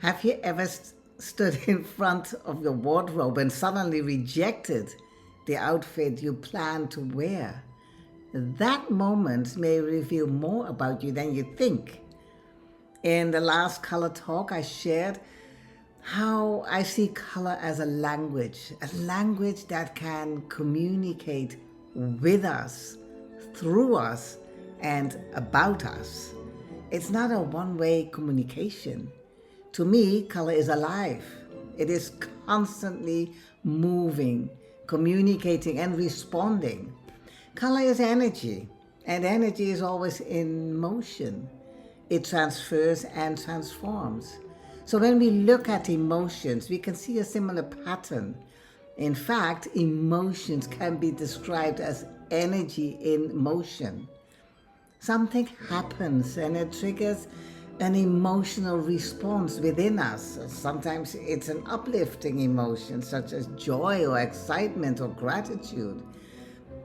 Have you ever stood in front of your wardrobe and suddenly rejected the outfit you planned to wear? That moment may reveal more about you than you think. In the last color talk, I shared how I see color as a language that can communicate with us, through us, and about us. It's not a one-way communication. To me, color is alive. It is constantly moving, communicating, and responding. Color is energy, and energy is always in motion. It transfers and transforms. So when we look at emotions, we can see a similar pattern. In fact, emotions can be described as energy in motion. Something happens and it triggers an emotional response within us. Sometimes it's an uplifting emotion, such as joy or excitement or gratitude.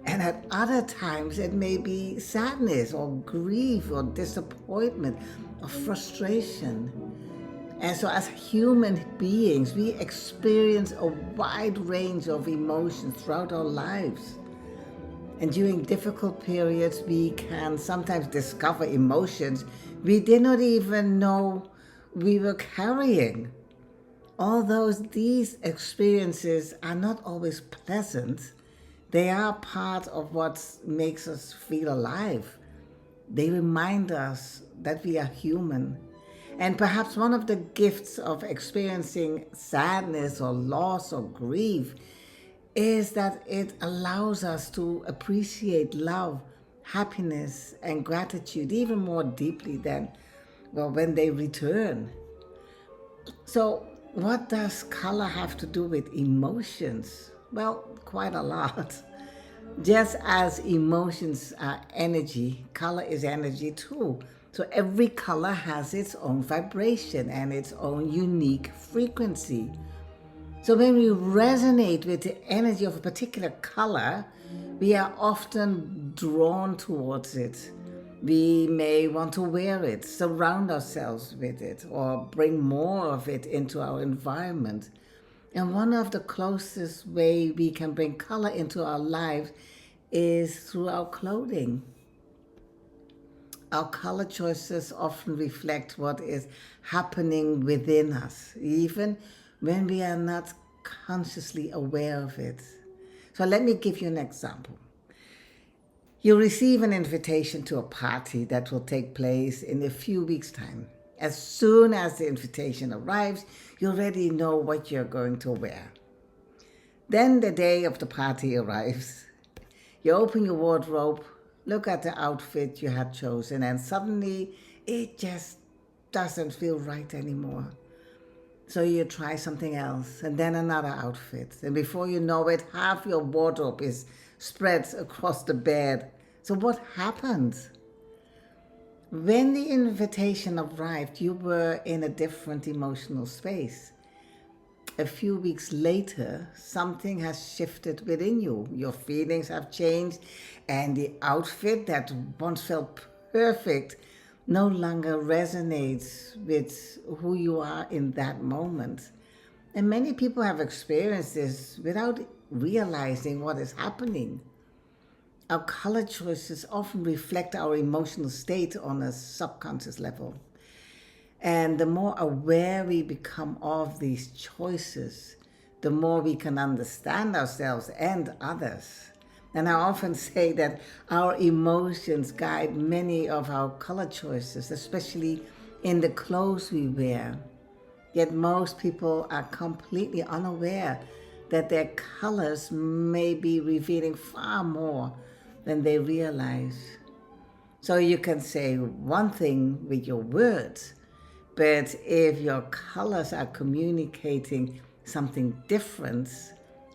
And at other times, it may be sadness or grief or disappointment or frustration. And so, as human beings, we experience a wide range of emotions throughout our lives. And during difficult periods, we can sometimes discover emotions we did not even know we were carrying. Although these experiences are not always pleasant, they are part of what makes us feel alive. They remind us that we are human. And perhaps one of the gifts of experiencing sadness or loss or grief is that it allows us to appreciate love, happiness, and gratitude even more deeply than, well, when they return. So, what does color have to do with emotions? Well, quite a lot. Just as emotions are energy, color is energy too. So every color has its own vibration and its own unique frequency. So when we resonate with the energy of a particular color, we are often drawn towards it. We may want to wear it, surround ourselves with it, or bring more of it into our environment. And one of the closest way we can bring color into our lives is through our clothing. Our color choices often reflect what is happening within us, even when we are not consciously aware of it. So let me give you an example. You receive an invitation to a party that will take place in a few weeks' time. As soon as the invitation arrives, you already know what you're going to wear. Then the day of the party arrives. You open your wardrobe, look at the outfit you had chosen, and suddenly it just doesn't feel right anymore. So you try something else, and then another outfit. And before you know it, half your wardrobe is spread across the bed. So what happened? When the invitation arrived, you were in a different emotional space. A few weeks later, something has shifted within you. Your feelings have changed, and the outfit that once felt perfect no longer resonates with who you are in that moment. And many people have experienced this without realizing what is happening. Our color choices often reflect our emotional state on a subconscious level. And the more aware we become of these choices, the more we can understand ourselves and others. And I often say that our emotions guide many of our color choices, especially in the clothes we wear. Yet most people are completely unaware that their colors may be revealing far more than they realize. So you can say one thing with your words, but if your colors are communicating something different,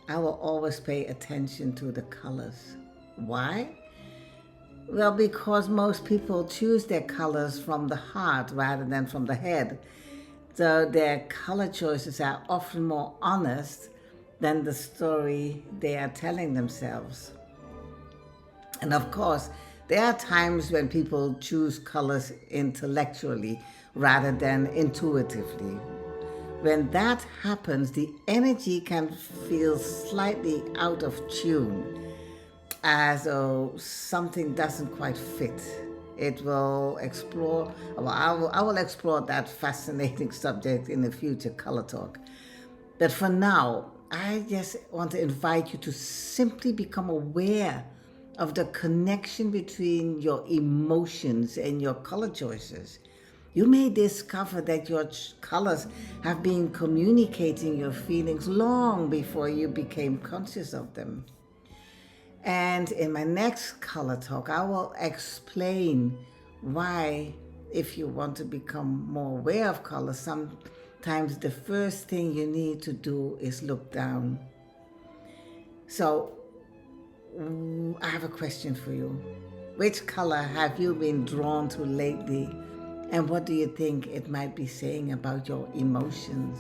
I will always pay attention to the colors. Why? Well, because most people choose their colors from the heart rather than from the head. So their color choices are often more honest than the story they are telling themselves. And of course, there are times when people choose colors intellectually rather than intuitively. When that happens, the energy can feel slightly out of tune, as though something doesn't quite fit. It will explore, well, I will explore that fascinating subject in a future color talk. But for now, I just want to invite you to simply become aware of the connection between your emotions and your color choices. You may discover that your colors have been communicating your feelings long before you became conscious of them. And in my next color talk, I will explain why, if you want to become more aware of color, sometimes the first thing you need to do is look down. So, I have a question for you. Which color have you been drawn to lately? And what do you think it might be saying about your emotions?